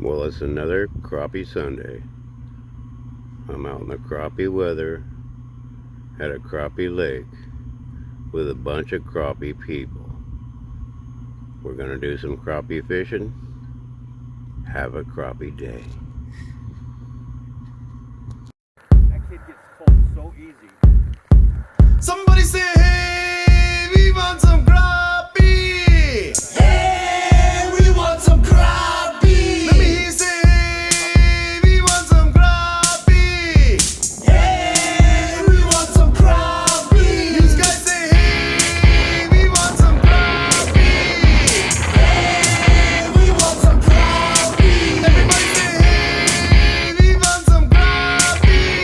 Well, it's another crappie Sunday. I'm out in the crappie weather at a crappie lake with a bunch of crappie people. We're gonna do some crappie fishing. Have a crappie day. That kid gets cold so easy. Somebody say, hey, we want some crappie! Hey, we want some crappie! Let me hear you say, hey, we want some crappie! Hey, we want some crappie! You guys say, hey, we want some crappie! Hey, we want some crappie! Everybody say, hey, we want some crappie!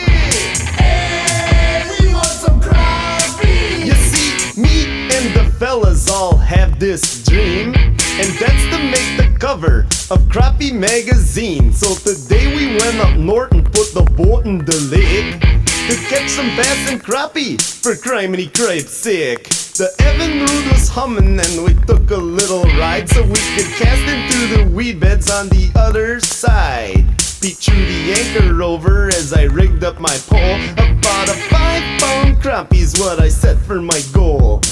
Hey, we want some crappie! You see, me and the fellas all have this dream, and that's to make the cover of Crappie magazine. So today we went up north and put the boat in the lake to catch some bass and crappie for criminy cripe's sake. The Evan Road was humming and we took a little ride so we could cast into the weed beds on the other side. Peek through the anchor over as I rigged up my pole. About a 5-pound crappie's what I set for my goal.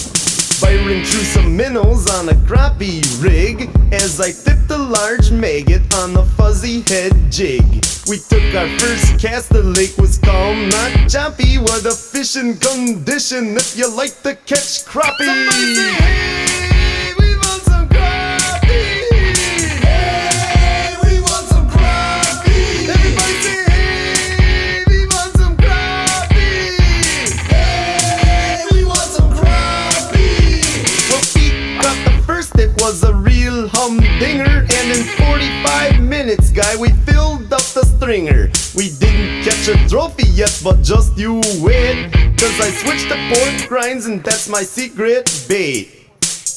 Firing through some minnows on a crappie rig as I tipped a large maggot on a fuzzy head jig. We took our first cast, the lake was calm, not choppy. What a fishing condition if you like to catch crappie. Somebody say, hey, we want some crappie! Hey, we want some crappie! Everybody say, hey, we want some crappie! Hey, we want some crappie! Well, Pete got the first, it was a real humdinger, and in 45 minutes, guy, we filled up the stringer. We didn't catch a trophy yet, but just you wait, cause I switched to pork rinds and that's my secret bait.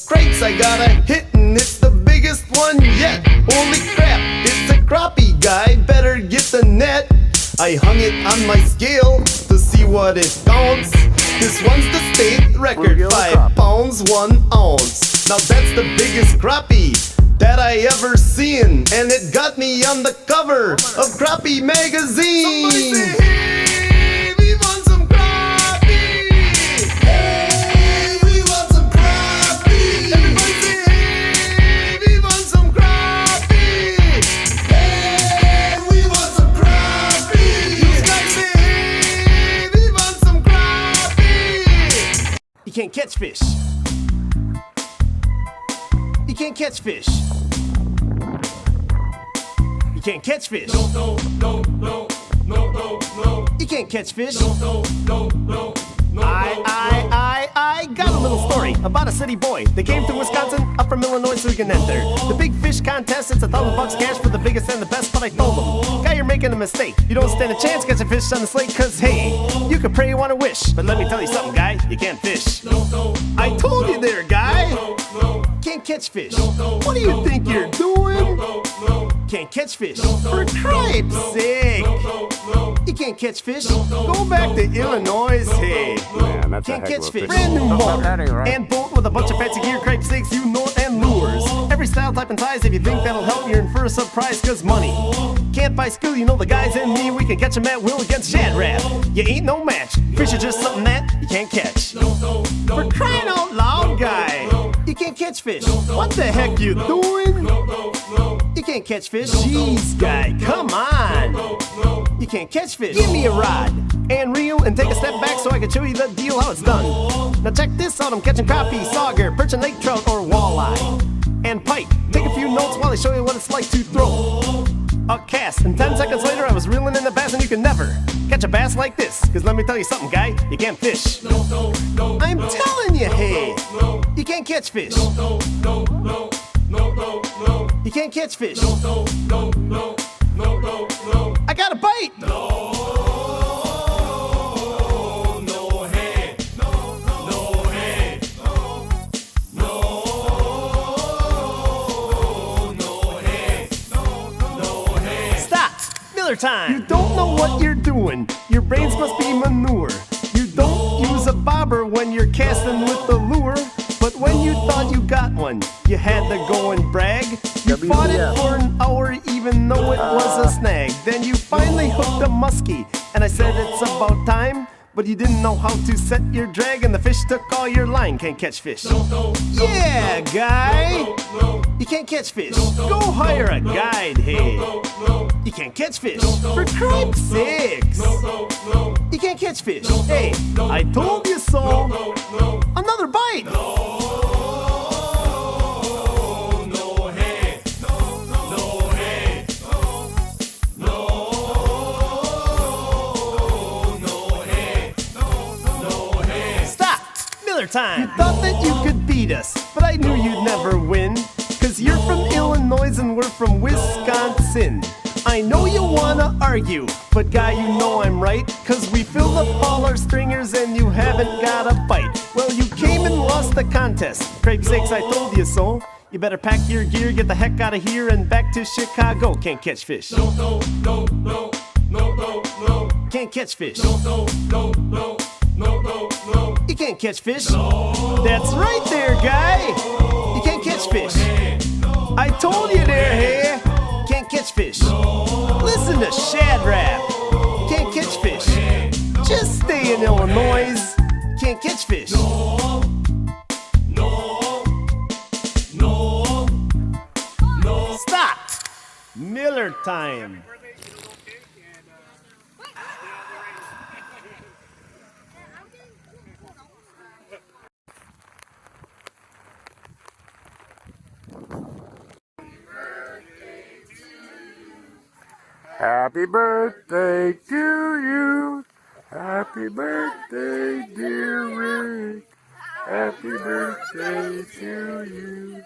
Crates, I got a hit and it's the biggest one yet. Holy crap, it's a crappie, guy, better get the net. I hung it on my scale to see what it counts. This one's the state record, BlueGill 5 pounds, 1 ounce. Now that's the biggest crappie that I ever seen, and it got me on the cover of Crappie magazine. Somebody say, hey, we want some crappie! Hey, we want some crappie! Everybody say, hey, we want some crappie! Hey, we want some crappie! You guys say, hey, we want some crappie! You can't catch fish. You can't catch fish. You can't catch fish. No. You can't catch fish. No. I got a little story about a city boy that came to Wisconsin up from Illinois so he can enter the big fish contest. It's $1,000 cash for the biggest and the best, but I told him, guy, you're making a mistake. You don't stand a chance catching fish on the slate, cause hey, you can pray you want to wish, but let me tell you something, guy, you can't fish. I told you there, guy. Can't catch fish. What do you think you're doing? Can't catch fish. For cripe's sake. You can't catch fish. Go back to Illinois, hey. Man, that's Can't a heck catch of a fish. fish. Brand new motor That ain't right. and boat with a bunch of fancy gear, cripe stakes, you know, and lures. Every style, type, and size. If you think that'll help, you're in for a surprise, cause money can't buy skill. You know the guys and me, we can catch 'em at will against Shad Rap. You ain't no match. Fish are just something that you can't catch. For crying out loud, guy, you can't catch fish. What the heck you doing? You can't catch fish. Jeez, guy, come on. You can't catch fish. Give me a rod and reel and take a step back so I can show you the deal how it's done. Now check this out, I'm catching crappie, sauger, perch and lake trout or walleye. And pike, take a few notes while I show you what it's like to throw a cast. And 10 seconds later I was reeling in the bass, and you can never catch a bass like this. Cause let me tell you something, guy, you can't fish. I'm telling you, hey, you can't catch fish. You can't catch fish. I got a bite. Stop. Miller time. You don't know what you're doing. Your brains must be manure. You don't use a bobber when you're casting with the lure. But when you thought you got one, you had to go and brag. You fought it for an hour even though it was a snag. Then you finally hooked a muskie, and I said it's about time. But you didn't know how to set your drag, and the fish took all your line. Can't catch fish. Yeah, guy! You can't catch fish. Go hire a guide, hey! You can't catch fish. For cripe's sakes! You can't catch fish. Hey, I told you so! Another bite! Time. You thought that you could beat us, but I knew you'd never win. Cause you're from Illinois and we're from Wisconsin. I know you wanna argue, but guy, you know I'm right. Cause we filled up all our stringers and you haven't got a bite. Well, you came and lost the contest. Crape's sakes, I told you so. You better pack your gear, get the heck out of here and back to Chicago. Can't catch fish. No. Can't catch fish. No. You can't catch fish. That's right there, guy. You can't catch fish. I told you there, hey. Can't catch fish. Listen to Shad Rap. Can't catch fish. Just stay in Illinois. Can't catch fish. Stop. Miller time. Happy birthday to you. Happy birthday, dear Rick. Happy birthday to you.